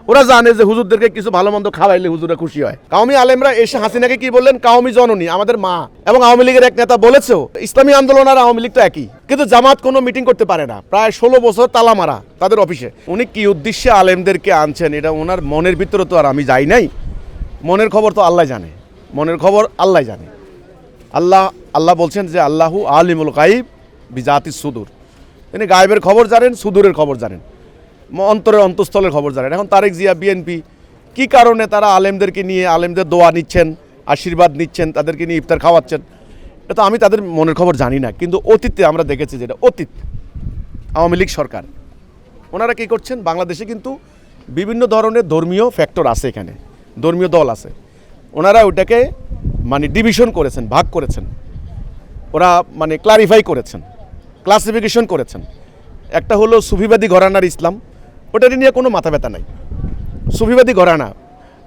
ওরা জানে যে হুজুরদেরকে কিছু ভালো মন্দ খাওয়াইলে হুজুরা খুশি হয়। কাওমি আলেমরা এসে হাসিনাকে কি বললেন, কাওমি জননী, আমাদের মা। এবং আওয়ামী লীগের এক নেতা বলেছেও ইসলামী আন্দোলন আর আওয়ামী লীগ তো একই, কিন্তু জামাত কোনো মিটিং করতে পারে না, প্রায় 16 বছর তালা মারা তাদের অফিসে। উনি কি উদ্দেশ্যে আলেমদেরকে আনছেন এটা ওনার মনের ভিতরে তো আর আমি যাই নাই, মনের খবর তো আল্লাহ জানে, মনের খবর আল্লাহ জানে। আল্লাহ বলছেন যে আল্লাহু আলিমুল গাইব বিজাতিস সুদূর, তিনি গায়েবের খবর জানেন, সুদূরের খবর জানেন, অন্তরের অন্তঃস্থলের খবর জানেন। এখন তারেক জিয়া বিএনপি কি কারণে তারা আলেমদেরকে নিয়ে আলেমদের দোয়া নিচ্ছেন, আশীর্বাদ নিচ্ছেন, তাদেরকে নিয়ে ইফতার খাওয়াচ্ছেন, এটা তো আমি তাদের মনের খবর জানি না। কিন্তু অতীতে আমরা দেখেছি যেটা অতীত আওয়ামী লীগ সরকার, ওনারা কী করছেন, বাংলাদেশে কিন্তু বিভিন্ন ধরনের ধর্মীয় ফ্যাক্টর আছে, এখানে ধর্মীয় দল আছে, ওনারা ওটাকে মানে ডিভিশন করেছেন, ভাগ করেছেন, ওরা মানে ক্লারিফাই করেছেন, ক্লাসিফিকেশন করেছেন। একটা হলো সুফিবাদী ঘরানার ইসলাম, ওটা নিয়ে কোনো মাথা ব্যথা নাই। সুফিবাদী ঘরানা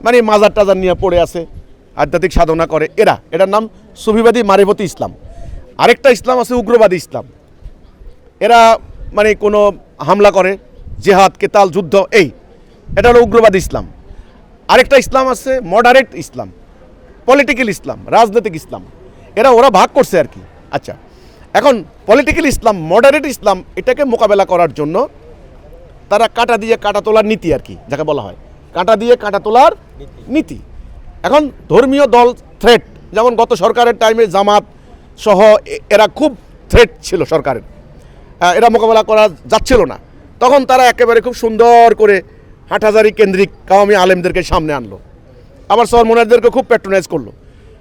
মানে মাজার টাজার নিয়ে পড়ে আছে, আধ্যাত্মিক সাধনা করে, এটার নাম সুফিবাদী মারিফতি ইসলাম। আরেকটা ইসলাম আছে উগ্রবাদী ইসলাম, এরা মানে কোনো হামলা করে, জেহাদ, কেতাল, যুদ্ধ, এটা হলো উগ্রবাদী ইসলাম। আরেকটা ইসলাম আছে মডারেট ইসলাম, পলিটিক্যাল ইসলাম, রাজনৈতিক ইসলাম, ওরা ভাগ করছে আর কি। আচ্ছা, এখন পলিটিক্যাল ইসলাম, মডারেট ইসলাম, এটাকে মোকাবেলা করার জন্য তারা কাঁটা দিয়ে কাঁটা তোলার নীতি আর কি, যাকে বলা হয় কাঁটা দিয়ে কাঁটা তোলার নীতি। এখন ধর্মীয় দল থ্রেট, যেমন গত সরকারের টাইমে জামাত সহ এরা খুব থ্রেট ছিল সরকারের, এরা মোকাবেলা করা যাচ্ছিল না, তখন তারা একেবারে খুব সুন্দর করে হাটহাজারী কেন্দ্রিক কাওমি আলেমদেরকে সামনে আনলো, আবার সরমোনাইদেরকে খুব প্যাট্রোনাইজ করলো,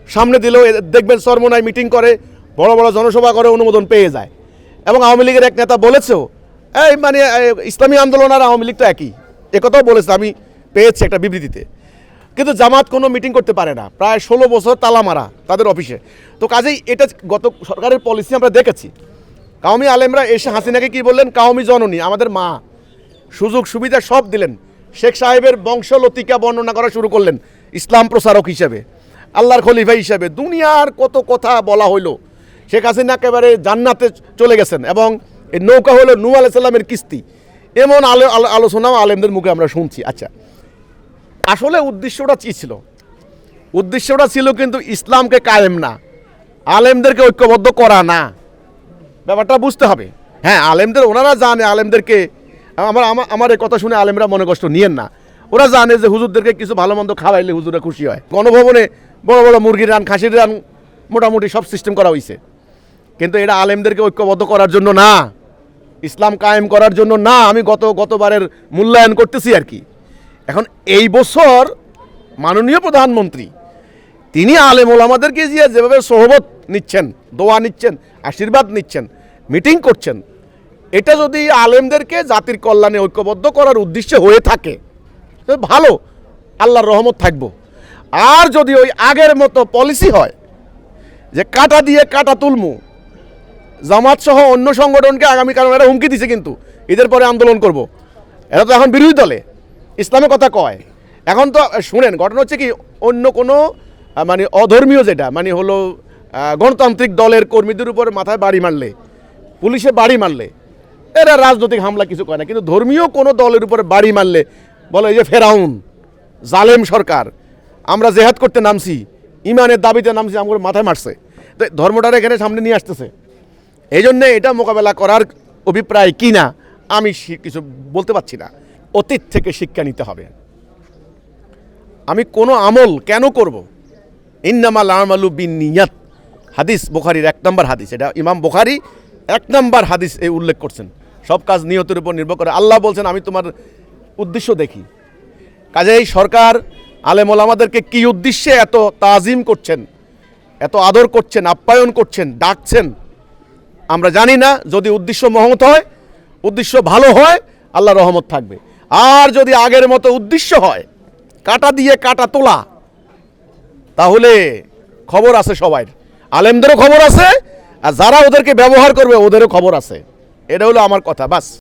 সামনে দিলেও দেখবেন সরমোনাই মিটিং করে, বড় বড় জনসভা করে, অনুমোদন পেয়ে যায়। এবং আওয়ামী লীগের এক নেতা বলেছেও মানে ইসলামী আন্দোলন আর আওয়ামী লীগ তো একই, একথাও বলেছে, আমি পেয়েছি একটা বিবৃতিতে। কিন্তু জামাত কোনো মিটিং করতে পারে না, প্রায় 16 বছর তালা মারা তাদের অফিসে। তো কাজেই এটা গত সরকারের পলিসি আমরা দেখেছি। কাওমি আলেমরা এসে হাসিনাকে কি বললেন, কাওমি জননী, আমাদের মা, সুযোগ সুবিধা সব দিলেন, শেখ সাহেবের বংশলতিকা বর্ণনা করা শুরু করলেন ইসলাম প্রচারক হিসেবে, আল্লাহর খলিফা হিসেবে, দুনিয়ার কত কথা বলা হইলো। শেখ হাসিনা একেবারে জান্নাতে চলে গেছেন এবং এই নৌকা হলো নূহ আলাইহিস সালামের কিস্তি, এমন আলোচনাও আলেমদের মুখে আমরা শুনছি। আচ্ছা, আসলে উদ্দেশ্যটা কী ছিল? উদ্দেশ্যটা ছিল কিন্তু ইসলামকে কায়েম না, আলেমদেরকে ঐক্যবদ্ধ করা না, ব্যাপারটা বুঝতে হবে। হ্যাঁ, আলেমদের ওনারা জানে, আলেমদেরকে আমার এই কথা শুনে আলেমরা মনে কষ্ট নিয়েন না, ওরা জানে যে হুজুরদেরকে কিছু ভালো মন্দ খাওয়াইলে হুজুরা খুশি হয়। গণভবনে বড় বড় মুরগির রান, খাসির রান, মোটামুটি সব সিস্টেম করা হয়েছে, কিন্তু এটা আলেমদেরকে ঐক্যবদ্ধ করার জন্য না, ইসলাম কায়েম করার জন্য না। আমি গতবারের মূল্যায়ন করতেছি আর কি। এখন এই বছর মাননীয় প্রধানমন্ত্রী তিনি আলেম ওলামাদেরকে যেভাবে সোহবত নিচ্ছেন, দোয়া নিচ্ছেন, আশীর্বাদ নিচ্ছেন, মিটিং করছেন, এটা যদি আলেমদেরকে জাতির কল্যাণে ঐক্যবদ্ধ করার উদ্দেশ্যে হয়ে থাকে ভালো, আল্লাহর রহমত থাকবো। আর যদি ওই আগের মতো পলিসি হয় যে কাঁটা দিয়ে কাঁটা তুলমু, জামাত সহ অন্য সংগঠনকে আগামীকাল এরা হুমকি দিছে কিন্তু ঈদের পরে আন্দোলন করব, এরা তো এখন বিরোধী দলে, ইসলামের কথা কয়। এখন তো শুনেন, ঘটনা হচ্ছে কি, অন্য কোনো মানে অধর্মীয় যেটা মানে হলো গণতান্ত্রিক দলের কর্মীদের উপর মাথায় বাড়ি মারলে, পুলিশে বাড়ি মারলে, এরা রাজনৈতিক হামলা কিছু করে না, কিন্তু ধর্মীয় কোনো দলের উপরে বাড়ি মারলে বলে এই যে ফেরাউন, জালেম সরকার, আমরা জেহাদ করতে নামছি, ইমানের দাবিতে নামছি, আমাদের মাথায় মারছে। তো ধর্মটার এখানে সামনে নিয়ে আসতেছে, এই জন্যে এটা মোকাবেলা করার অভিপ্রায় কি না আমি কিছু বলতে পারছি না। অতীত থেকে শিক্ষা নিতে হবে। আমি কোনো আমল কেন করব, ইন্নামাল আমালু বিন্নিয়াত, হাদিস বুখারীর 1 নম্বর হাদিস, এটা ইমাম বুখারী 1 নম্বর হাদিস এই উল্লেখ করছেন। সব কাজ নিয়তের উপর নির্ভর করে। আল্লাহ বলছেন আমি তোমার উদ্দেশ্য দেখি। কাজেই সরকার আলেম ওলামাদেরকে কি উদ্দেশ্যে এত তাজিম করছেন, এত আদর করছেন, আপ্যায়ন করছেন, ডাকছেন আমরা জানি না। যদি উদ্দেশ্য মহৎ হয়, উদ্দেশ্য ভালো হয়, আল্লাহ রহমত থাকবে। আর যদি আগের মতো উদ্দেশ্য হয় কাঁটা দিয়ে কাঁটা তোলা, তাহলে খবর আছে সবাই, আলেমদেরও খবর আছে, আর যারা ওদেরকে ব্যবহার করবে ওদেরও খবর আছে। এটা হলো আমার কথা, বাস।